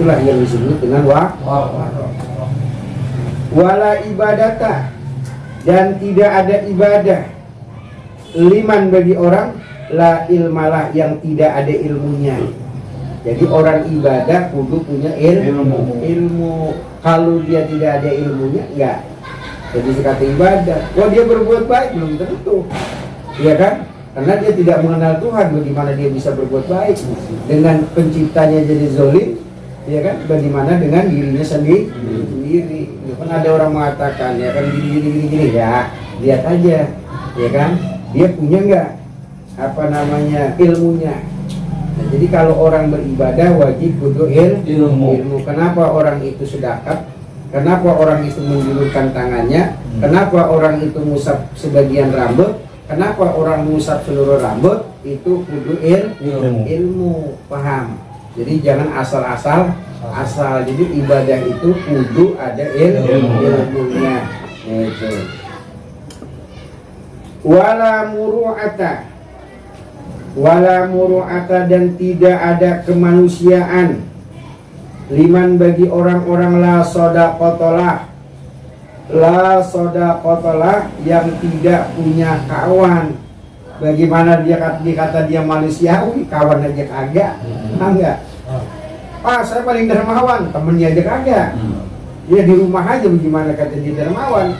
itulah yang disebut dengan wala ibadata, dan tidak ada ibadah, liman bagi orang, la ilmalah, yang tidak ada ilmunya. Jadi orang ibadah kudu punya ilmu. Kalau dia tidak ada ilmunya, enggak jadi sekata ibadah. Wah, dia berbuat baik, belum tentu, ya kan? Karena dia tidak mengenal Tuhan. Bagaimana dia bisa berbuat baik dengan penciptanya jadi zolim, ya kan? Bagaimana dengan dirinya sendiri? Kan ada orang mengatakan, ya kan, gini, ya lihat aja, ya kan, dia punya nggak ilmunya. Nah, jadi kalau orang beribadah wajib kudu ilmu. Kenapa orang itu sedekah? Kenapa orang itu menjulurkan tangannya? Kenapa orang itu ngusap sebagian rambut? Kenapa orang ngusap seluruh rambut? Itu kudu ilmu, paham? Jadi jangan asal-asal. Jadi ibadah itu kudu ada ilmunya. Itu. Wala muru'ata, dan tidak ada kemanusiaan, liman bagi orang-orang la sodaqotolah, yang tidak punya kawan. Bagaimana dia kata dia manusiawi, kawan aja kagak, enggak. Saya paling dermawan, temennya aja kagak. Dia di rumah aja, bagaimana kata dia dermawan?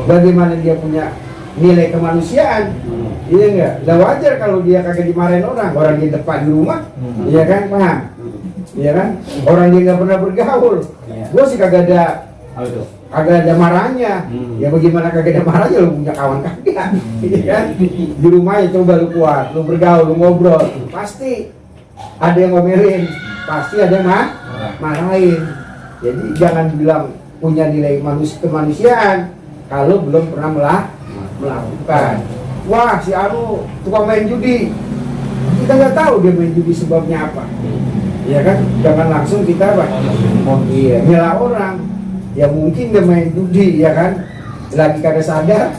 Bagaimana dia punya nilai kemanusiaan? Iya enggak? Lah wajar kalau dia kagak dimarahin orang di depan di rumah, iya kan, paham? Iya kan? Orang dia nggak pernah bergaul, gua sih kagak ada marahnya. Ya bagaimana kagak ada marahnya? Lu punya kawan kagak? Iya kan? Di rumahnya coba lu kuat, lu bergaul, lu ngobrol, pasti ada yang ngomelin, pasti ada yang marahin. Jadi jangan bilang punya nilai kemanusiaan kalau belum pernah melakukan. Wah, si Anu tukang main judi, kita nggak tahu dia main judi sebabnya apa, ya kan? Jangan langsung kita nyela orang. Ya mungkin dia main judi, ya kan? Lagi kada sadar,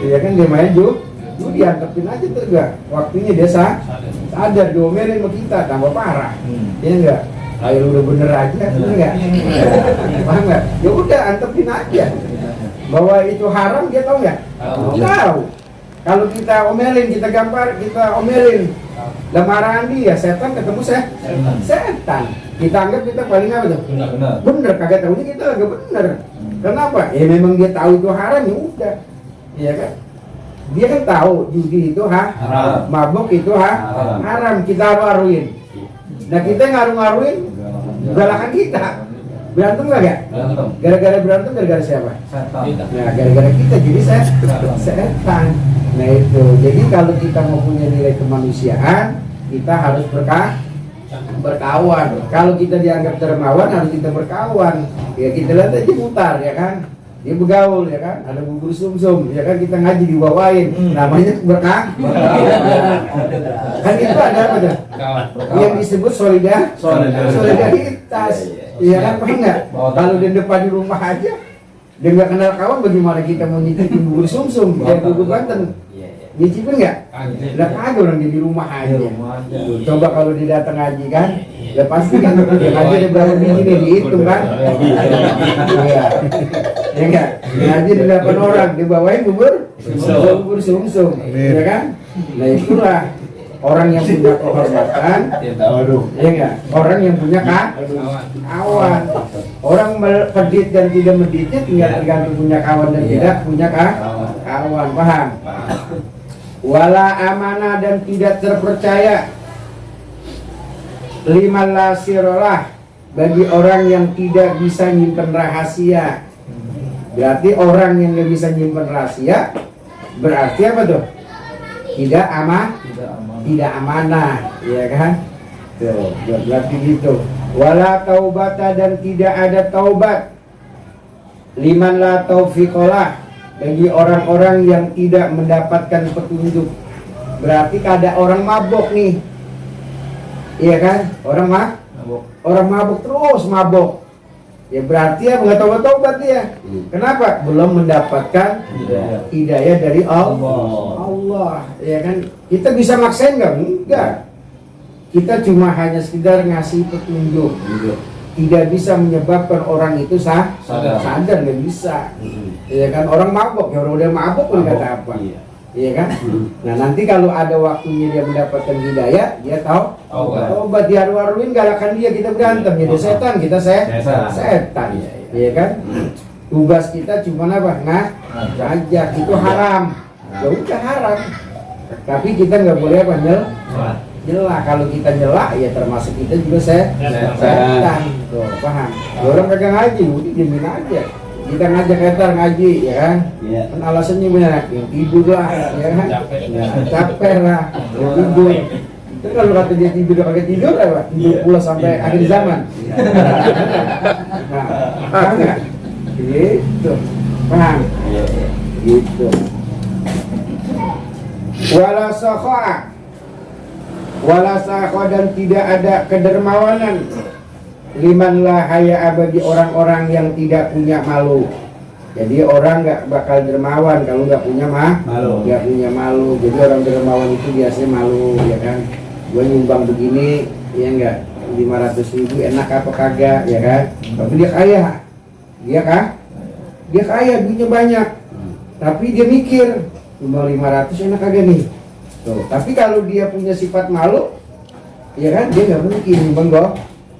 ya kan, dia main judi, antepin aja tergak. Waktunya dia sadar, diomelin sama kita, tambah parah, ya enggak? Ayo udah bener aja, enggak? Paham nggak? Ya udah, antepin aja. Bahwa itu haram, dia tahu nggak? Tahu. Kalau kita omelin, kita gampar, kita omelin, lamaran dia, setan ketemu setan. Kita anggap kita paling apa tuh? Bener, kagak tahunya kita agak bener. Kenapa? Ya memang dia tahu itu haram, ya udah, iya kan? Dia kan tahu judi itu haram, mabuk itu haram. Kita aru-aruin. Nah kita ngaru-ngaruin, galakan kita. Berantem nggak ya? Gara-gara berantem, gara-gara siapa? Nah, gara-gara kita jadi setan. Nah itu, jadi kalau kita mau punya nilai kemanusiaan, kita harus berkawan. Kalau kita dianggap dermawan, harus kita berkawan. Ya kita lihat aja Mutar, ya kan? Dia bergaul, ya kan? Ada bubur sumsum, ya kan? Kita ngaji dibawain, namanya berkah. Kan itu ada apa tuh? Yang disebut solidaritas. Iya kan, paham nggak? Kalau di depan di rumah aja, dia nggak kenal kawan, bagaimana kita mau nyicipin bubur sumsum? Dia bubur Banten, nyicipin nggak? Lah kagak, orang di rumah aja. Coba kalau dia datang ngaji kan, ya pasti kan dia ngaji ada berapa biji nih, dihitung kan? Iya, ya nggak? Ngaji ada 8 orang, dibawain bubur sumsum, ya kan? Nah itulah orang yang punya kehormatan, ya enggak? Orang yang punya kawan. Orang medit dan tidak meditnya tinggal tergantung punya kawan dan tidak punya kawan, paham? Wala amanah, dan tidak terpercaya, liman la sirolah, bagi orang yang tidak bisa nyimpen rahasia. Berarti orang yang nggak bisa nyimpen rahasia, berarti apa tuh? Tidak amanah, ya kan? Tuh, berarti gitu. Wala taubata, dan tidak ada taubat, liman la taufiqolah, bagi orang-orang yang tidak mendapatkan petunjuk. Berarti ada orang mabok nih, iya kan? Orang mabok terus mabok. Ya berarti ya nggak taubat dia. Kenapa? Belum mendapatkan hidayah dari Allah. Ya kan? Kita bisa maksain nggak? Enggak. Kita cuma hanya sekedar ngasih petunjuk. tidak bisa menyebabkan orang itu sadar nggak bisa. Ya kan, orang mabok ya orang udah mabok pun kata apa, iya kan. Nah nanti kalau ada waktunya dia mendapatkan hidayah, dia tahu obat diharu-haruin galakan dia, kita berantem jadi setan, kita setan, iya kan. Tugas kita cuma apa, ngajak, itu haram, ya udah haram, tapi kita nggak boleh apa, nyela. Kalau kita nyela ya termasuk kita juga setan. Tuh, paham? Orang kagak ngaji, udah diemin aja. Kita ngajak etar ngaji, ya kan? Kan alasannya banyak, yang tidur lah, ya kan? Capek lah, yang tidur. Itu kalau kata dia tidur, dia pakai tidur apa? Tidur pula sampai akhir zaman. Nah, paham nggak? Gitu, paham? Gitu. Wala sakha dan tidak ada kedermawanan liman la haya bagi orang-orang yang tidak punya malu. Jadi orang nggak bakal dermawan kalau nggak punya malu. Nggak punya malu. Jadi orang dermawan itu biasanya malu, ya kan? Gue nyumbang begini, ya enggak, 500.000 enak apa kagak, ya kan? Tapi dia kaya, dia kaya, duitnya banyak. Tapi dia mikir, nyumbang 500 enak kagak nih? Tuh, tapi kalau dia punya sifat malu, ya kan, dia nggak mungkin nyumbang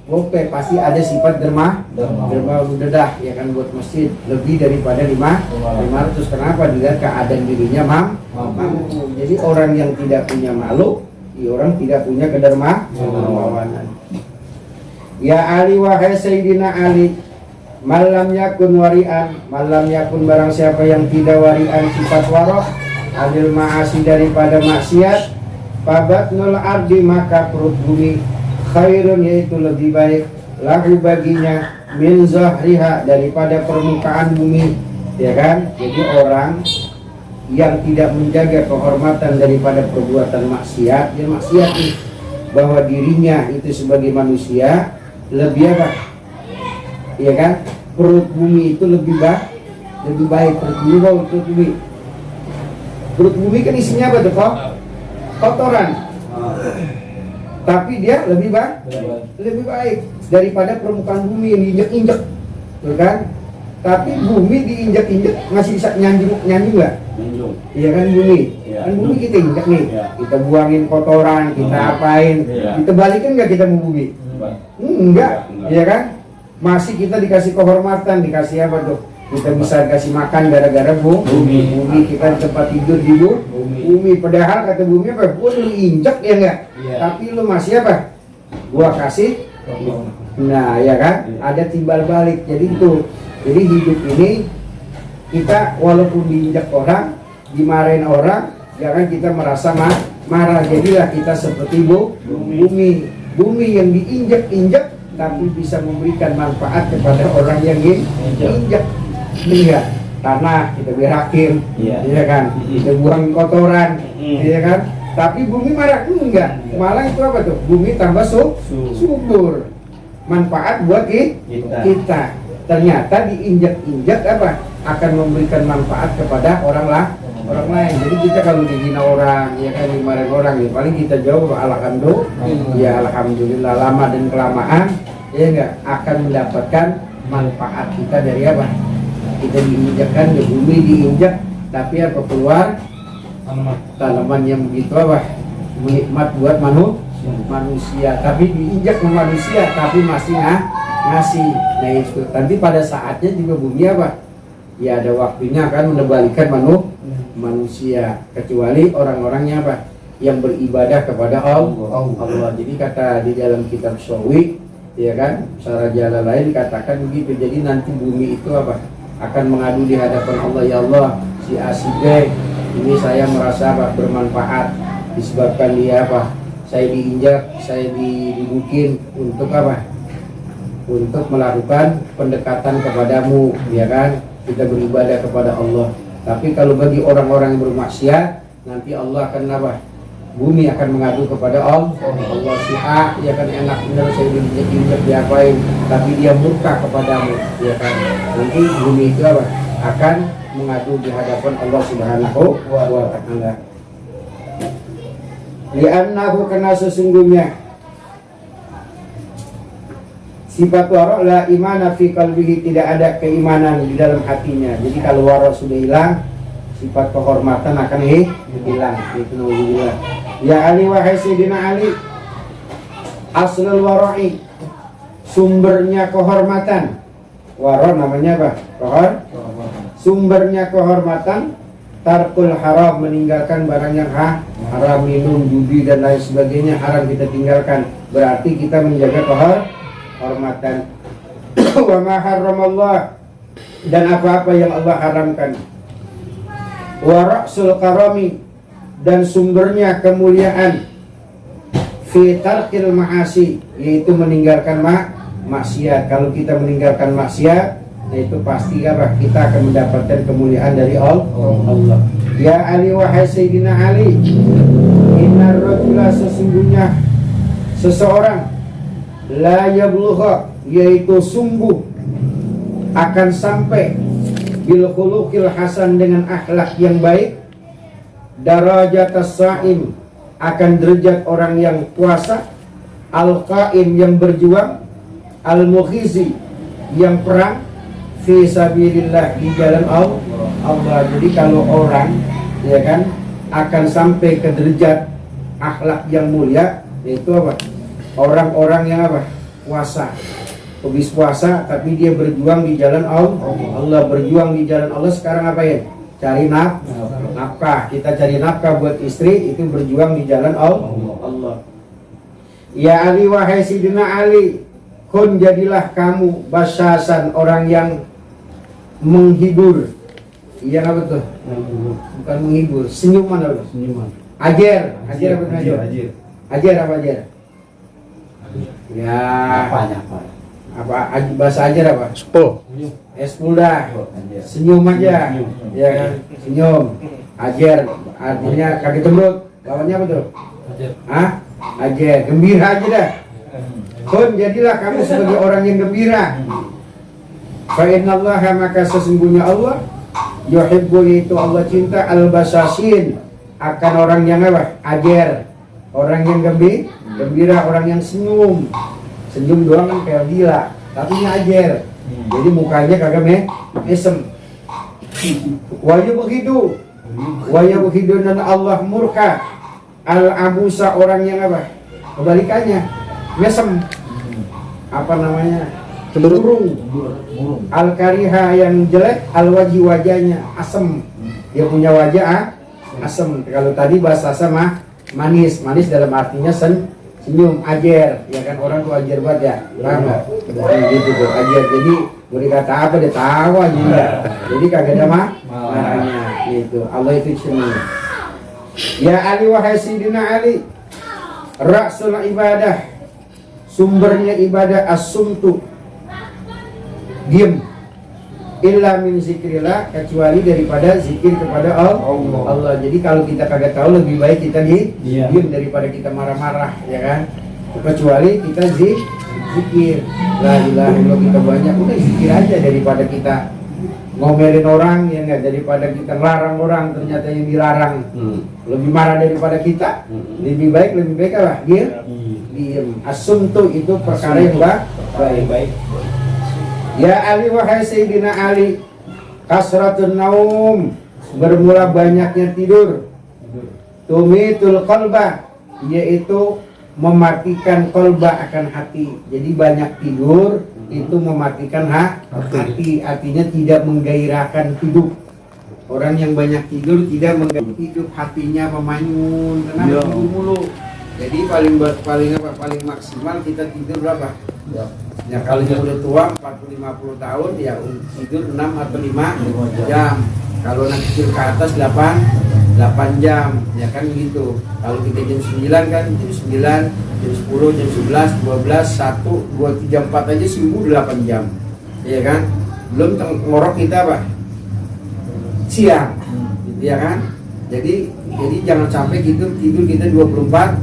gope, pasti ada sifat dermawan dedah, ya kan, buat masjid lebih daripada 500. Kenapa? Dilihat keadaan dirinya mampu. Jadi orang yang tidak punya malu, ya orang tidak punya kedermawanan. Ya Ali, wahai Sayyidina Ali, malam yakun warian, malam yakun barang siapa yang tidak warian sifat warok, adil ma'asi daripada maksiat, fabatnul ardi maka perut bumi, khairun yaitu lebih baik, lahu baginya, min zahriha daripada permukaan bumi, ya kan. Jadi orang yang tidak menjaga kehormatan daripada perbuatan maksiat, dia maksiat nih, bahwa dirinya itu sebagai manusia lebih apa, ya kan, perut bumi itu lebih baik. Perut bumi kan isinya apa tuh, kotoran, tapi dia lebih baik daripada permukaan bumi yang diinjak-injak, tuh kan. Tapi bumi diinjak-injak masih bisa nyanjung nggak? Iya kan, bumi, kan bumi kita injak nih, kita buangin kotoran, kita apain, kita balikin nggak kita mau bumi? Enggak, iya kan? Masih kita dikasih kehormatan, dikasih apa tuh? Kita bisa kasih makan gara-gara bumi, kita di tempat tidur di bumi. Padahal kata bumi apa? Gua lu injak, ya enggak? Tapi lu masih apa? Gua kasih. Nah, ya kan? Ada timbal balik. Jadi hidup ini kita walaupun diinjak orang, dimarahin orang, jangan kita merasa marah. Jadilah kita seperti bumi yang diinjak-injak tapi bisa memberikan manfaat kepada orang yang diinjak. Enggak, tanah kita berakin, ya kan, kita buang kotoran, ya kan. Tapi bumi marah enggak, malah itu apa tuh? Bumi tambah subur, manfaat buat kita. Ternyata diinjak-injak apa? Akan memberikan manfaat kepada orang lain. Jadi kita kalau dihina orang, ya kan, dimarahin orang, ya paling kita jawab alhamdulillah, lama dan kelamaan, ya enggak, akan mendapatkan manfaat kita dari apa? Kita diinjakkan, ya bumi diinjak, tapi apa keluar tanaman yang begitu apa? Nikmat buat manusia. Tapi diinjak ke manusia, tapi masih ngasih. Nah itu, nanti pada saatnya juga bumi apa? Ya ada waktunya akan mengembalikan manusia, kecuali orang-orangnya apa? Yang beribadah kepada Allah. Jadi kata di dalam kitab Syawi, ya kan, Syarah Jalalain dikatakan begitu. Jadi nanti bumi itu apa? Akan mengadu di hadapan Allah, ya Allah, si A si B ini saya merasa apa? Bermanfaat disebabkan dia apa? Saya diinjak, saya dibukin untuk apa? Untuk melakukan pendekatan kepadamu, ya kan? Kita beribadah kepada Allah. Tapi kalau bagi orang-orang yang bermaksiat, nanti Allah akan apa? Bumi akan mengadu kepada Allah. Si A, ya kan, enak benar saya diinjak diapain, tapi dia murka kepadamu, ya kan. Nanti bumi itu apa? Akan mengadu di hadapan Allah Subhanahu wa Ta'ala. Li'annahu, karena sesungguhnya Sifat wara la imana fi qalbihi, tidak ada keimanan di dalam hatinya. Jadi kalau wara sudah hilang, sifat kehormatan akan hilang. Itu naudzubillah. Ya Ali, wahai Sayyidina Ali, aslul wara'i, sumbernya kehormatan. Wara namanya apa? Sumbernya kehormatan, tarkul haram, meninggalkan barang yang haram, minum, judi dan lain sebagainya haram kita tinggalkan. Berarti kita menjaga kehormatan. Wa ma haramallah, dan apa-apa yang Allah haramkan. Wa ra'sul karami, dan sumbernya kemuliaan, fi tarkil ma'asi, yaitu meninggalkan maksiat. Kalau kita meninggalkan maksiat, nah itu pasti apa? Kita akan mendapatkan kemuliaan dari Allah. Ya Ali, wahai Sayyidina Ali, innar rajula, sesungguhnya seseorang, la yablugha, yaitu sungguh akan sampai bil khuluqil hasan, dengan akhlak yang baik, darajatas saim, akan derajat orang yang puasa, al qaim, yang berjuang, al mukhizi, yang perang, fi sabilillah, di jalan Allah. Jadi kalau orang, ya kan, akan sampai ke derajat akhlak yang mulia, yaitu apa? Orang-orang yang apa? Puasa. Habis puasa tapi dia berjuang di jalan Allah. Berjuang di jalan Allah sekarang apa ya? Cari nafkah. Kita cari nafkah buat istri, itu berjuang di jalan Allah. Ya Ali, wahai Sidina Ali, kun, jadilah kamu basyasan, orang yang menghibur. Iya apa tuh? Bukan menghibur, senyuman apa? Senyuman. Ajar apa tuh? Ajar apa ajar? Ya. Apa bahasa ajar apa? Sepul. Sepul dah. Senyum aja. Ya kan? Senyum. Ajar artinya kaki cemberut. Lawannya apa tuh? Ajar. Ajar. Gembira aja dah. Kun, jadilah kamu sebagai orang yang gembira. Fa innallaha, maka sesungguhnya Allah, yuhibbu, itu Allah cinta, al-basyasin, akan orang yang apa? Ajar. Orang yang gembira, orang yang senyum. Senyum doang kan kayak gila, tapi ngajar. Jadi mukanya kagak mesem. Wahyu begitu, dan Allah murka al-abusa, orang yang apa? Kebalikannya, mesem. Apa namanya? Burung. Al-kariha, yang jelek, al-waji, wajahnya asem. Dia punya wajah asem. Kalau tadi bahasa sama manis dalam artinya senyum. Ajar, ya kan, orang tuh ajar banget ya, paham nggak? Gitu tuh ajar. Jadi boleh kata apa, dia tawa juga. Jadi kagak ada marahnya. Gitu. Allah itu senyum. Ya Ali, wahai Sidina Ali, ra'sul ibadah, sumbernya ibadah, as-sumtu, diam, illa min zikrillah, kecuali daripada zikir kepada Allah. Jadi kalau kita kagak tahu, lebih baik kita diam daripada kita marah-marah, ya kan? Kecuali kita zikir, la ilaha illallah, kita banyak, udah zikir aja daripada kita ngomelin orang, ya enggak, daripada kita ngelarang orang, ternyata yang dilarang lebih marah daripada kita. Lebih baik apa? Diam. Asumtu, itu perkara yang baik. Ya Ali, wahai Sayyidina Ali, kasratun naum, bermula banyaknya tidur, tumitul qalba, yaitu mematikan kolba, akan hati. Jadi banyak tidur itu mematikan hati, artinya tidak menggairahkan hidup. Orang yang banyak tidur tidak menggairahkan hidup, hatinya memanyun, kenapa tidur mulu. Jadi paling maksimal kita tidur berapa? Ya kalau dia udah tua 40-50 tahun, ya tidur 6 atau 5 jam. Kalau nanti tidur ke atas 8 jam, ya kan gitu. Kalau kita jam 9 kan, jam 9, jam 10, jam 11, 12, 1, 2, 3, 4 aja seminggu 8 jam. Ya kan? Belum ngorok kita apa? Siang. Gitu ya kan? Jadi jangan sampai tidur kita 24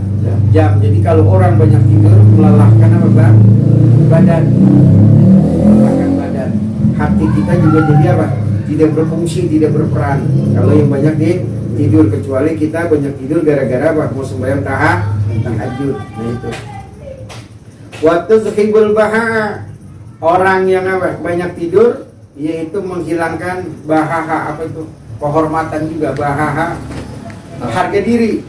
jam. Jadi kalau orang banyak tidur melelahkan apa, Bang? Badan. Hati kita juga jadi apa? Tidak berfungsi, tidak berperan. Kalau yang banyak tidur, kecuali kita banyak tidur gara-gara apa? Mau sembahyang tahajud. Nah itu. Wa tuzhibul baha, orang yang apa? Banyak tidur, yaitu menghilangkan bahaha, apa itu? Kehormatan juga, bahaha, harga diri,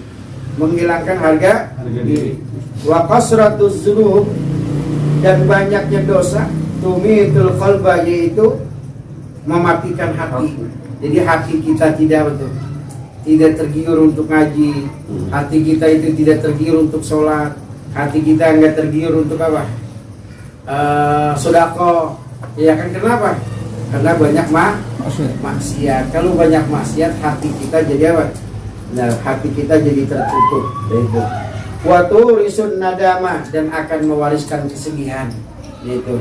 menghilangkan harga diri. Wa kasratuz dzunub, dan banyaknya dosa, tumitul qalba, yaitu mematikan hati. Jadi hati kita tidak tergiur untuk ngaji, hati kita itu tidak tergiur untuk sholat, hati kita enggak tergiur untuk apa? Sedekah. Ya kan, kenapa? Karena banyak maksiat. Kalau banyak maksiat, hati kita jadi apa? Nah, hati kita jadi tertutup. Yaitu wa turisun nadamah, dan akan mewariskan kesedihan. Yaitu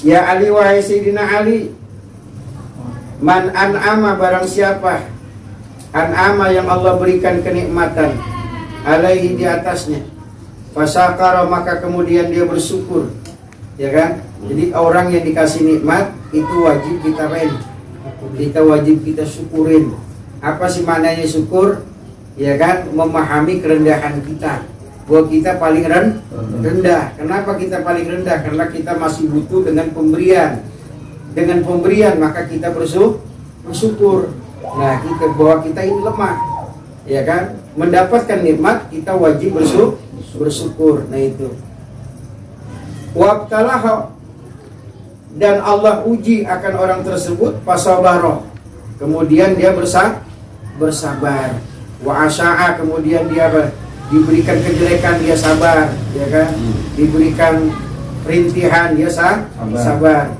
ya Ali, wahai Sayyidina Ali, man an'ama, barang siapa an'ama yang Allah berikan kenikmatan, alaihi, di atasnya, fasakara, maka kemudian dia bersyukur, ya kan? Jadi orang yang dikasih nikmat itu wajib kita wajib kita syukurin. Apa sih maknanya syukur? Ya kan, memahami kerendahan kita, bahwa kita paling rendah. Kenapa kita paling rendah? Karena kita masih butuh dengan pemberian. Dengan pemberian maka kita bersyukur. Nah, bahwa kita ini lemah, ya kan? Mendapatkan nikmat kita wajib bersyukur. Nah itu. Wabtalah, dan Allah uji akan orang tersebut, fasabaro, kemudian dia bersabar. Wa asya'a, kemudian dia diberikan kejelekan, dia sabar, ya kan? Diberikan perintihan, dia sabar.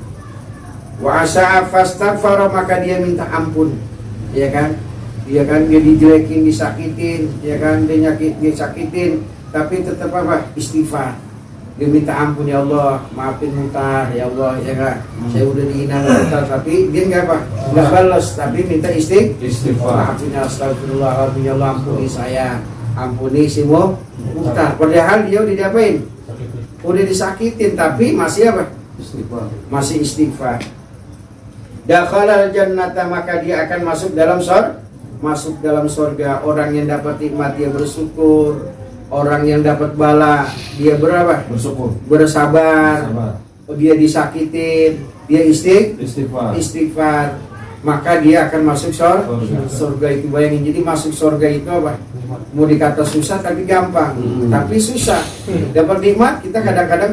Wa asya'a fastaghfara, maka dia minta ampun, ya kan? Dia dijelekin, disakitin, ya kan? Dia sakitin, tapi tetap apa? Istighfar. Dia minta ampun, ya Allah, maafin Muhtar, ya Allah, ya kan? Saya udah dihina Muhtar, tapi dia nggak balas, tapi minta istighfar. Maafin, astagfirullah, ya Allah, ampuni saya, ampuni si Muhtar. Padahal dia udah diapain? Udah disakitin, tapi masih apa? Masih istighfar. Dakhalal jannata, maka dia akan masuk dalam surga. Orang yang dapat nikmat dia bersyukur. Orang yang dapat bala dia bersyukur, bersabar. Dia disakitin, dia istighfar, maka dia akan masuk surga. Itu bayangin, jadi masuk surga itu apa? Mau dikata susah tapi gampang, tapi susah. Dapat nikmat kita kadang-kadang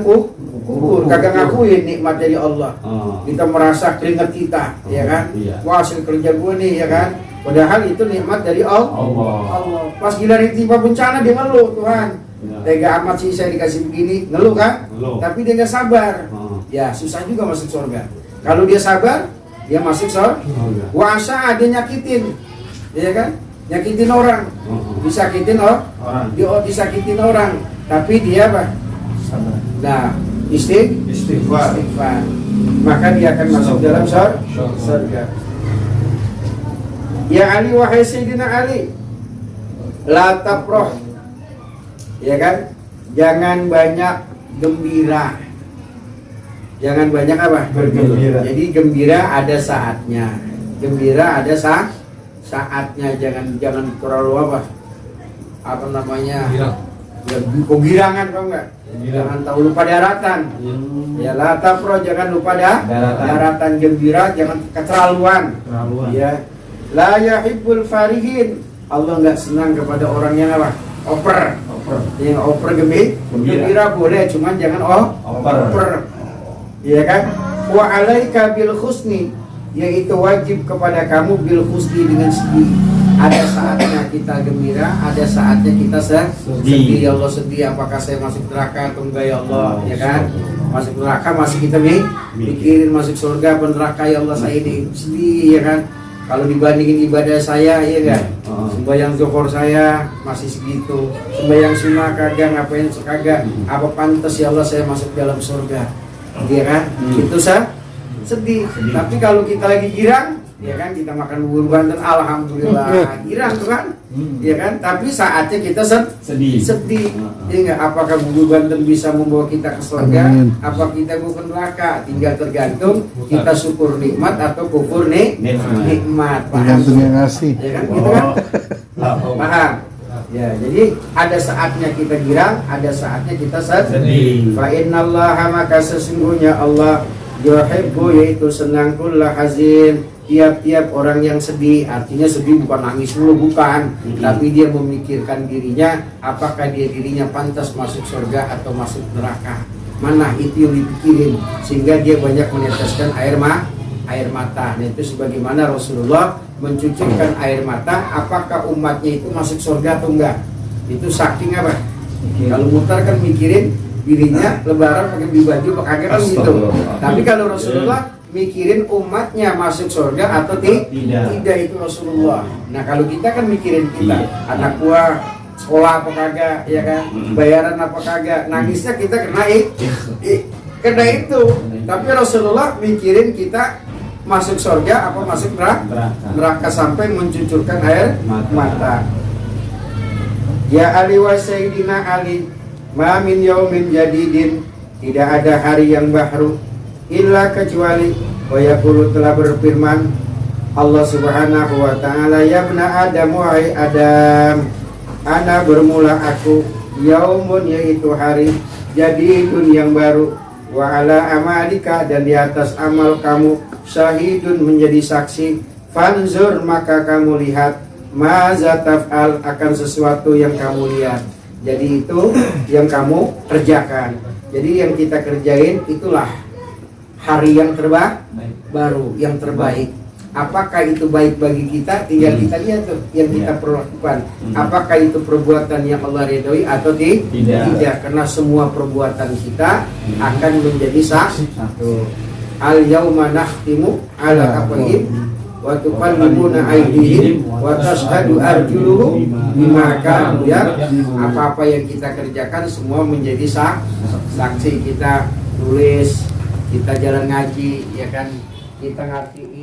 kubur, kagak ngakuin nikmat dari Allah. Kita merasa keringat kita, ya kan? Wah, hasil kerja gue nih, ya kan? Padahal itu nikmat dari Allah. Pas giliran tiba bencana dia ngeluh, Tuhan, tega amat sih saya dikasih begini, ngeluh kan? Tapi dia nggak sabar. Ya susah juga masuk surga. Kalau dia sabar, dia masuk surga. Wasa dia nyakitin, ya kan? Nyakitin orang, disakitin disakitin orang, tapi dia apa? Sabar. Nah, istighfar, maka dia akan masuk dalam surga. Ya Ali, wahai Sayyidina Ali, la tafrah, ya kan? Jangan banyak gembira. Jangan banyak apa? Bergembira. Jadi gembira ada saatnya. Gembira ada saatnya. Jangan terlalu apa? Apa namanya? Ya, kegirangan, kau enggak? Jangan tahu lupa daratan. Ya, la tafrah, jangan lupa daratan. Gembira jangan keterlaluan. Ya. La yahibbul farihin, Allah nggak senang kepada orang yang apa? Oper. Yang oper gembira boleh, cuman jangan oper. Iya kan? Wa alaika bil husni, yaitu wajib kepada kamu bil husni, dengan sedih. Ada saatnya kita gembira, ada saatnya kita sedih. Ya Allah, sedih, apakah saya masuk neraka atau enggak, ya Allah, ya kan? Masuk neraka masih kita mikirin, masuk surga apa neraka, ya Allah, saya ini sedih, ya kan? Kalau dibandingin ibadah saya, iya kan? Sembahyang zuhur saya masih segitu, sembahyang sunnah kagak, ngapain kagak, apa pantas ya Allah saya masuk dalam surga, iya kan? Itu sedih. Tapi kalau kita lagi girang, ya kan, kita makan bubur Banten, alhamdulillah, girang tuh kan, ya kan? Tapi saatnya kita sedih. Ya enggak? Apakah bubur Banten bisa membawa kita ke surga? Apa kita mau ke neraka? Tinggal tergantung kita syukur nikmat atau kufur nikmat. Tergantung yang ngasih. Ya kan? Gitu kan? Paham? Ya, jadi ada saatnya kita girang, ada saatnya kita sedih. Fa innallaha, maka sesungguhnya Allah yuhibbu, yaitu senang kulla hazin, tiap-tiap orang yang sedih. Artinya sedih bukan nangis dulu, bukan, tapi dia memikirkan dirinya, apakah dirinya pantas masuk surga atau masuk neraka. Mana itu yang dipikirin, sehingga dia banyak meneteskan air mata. Nah, itu sebagaimana Rasulullah mencucurkan air mata, apakah umatnya itu masuk surga atau enggak. Itu saking apa? Kalau mutar kan mikirin dirinya lebaran pakai baju pakai kan gitu. Tapi kalau Rasulullah mikirin umatnya masuk surga atau tidak, itu Rasulullah. Nah, kalau kita kan mikirin kita, anak buah sekolah apa kagak, ya kan, bayaran apa kagak, nangisnya kita kena itu. Tapi Rasulullah mikirin kita masuk surga apa masuk neraka sampai mencucurkan air mata. Ya Ali wa Sayyidina Ali, ma min yaumin jadidin, tidak ada hari yang baru illa kecuali wa yaqulu, telah berfirman Allah Subhanahu wa taala, ya bna Adam, wahai Adam, ana bermula aku, yaumun, yaitu hari, jadidun, yang baru, wa ala amalika, dan di atas amal kamu, syahidun, menjadi saksi, fanzur, maka kamu lihat, maza taf'al, akan sesuatu yang kamu lihat. Jadi itu yang kamu kerjakan. Jadi yang kita kerjain itulah hari yang baru, yang terbaik. Apakah itu baik bagi kita, tinggal kita lihat tuh yang kita perlakukan. Apakah itu perbuatan yang Allah ridhoi atau tidak? Karena semua perbuatan kita akan menjadi satu. Al yauma nakhtimu ala afwahihim wa tukallimuna aydihim wa tashhadu arjuluhum bima kanu yaksibun. Apa-apa yang kita kerjakan semua menjadi saksi. Kita tulis, kita jalan ngaji, ya kan, kita ngertiin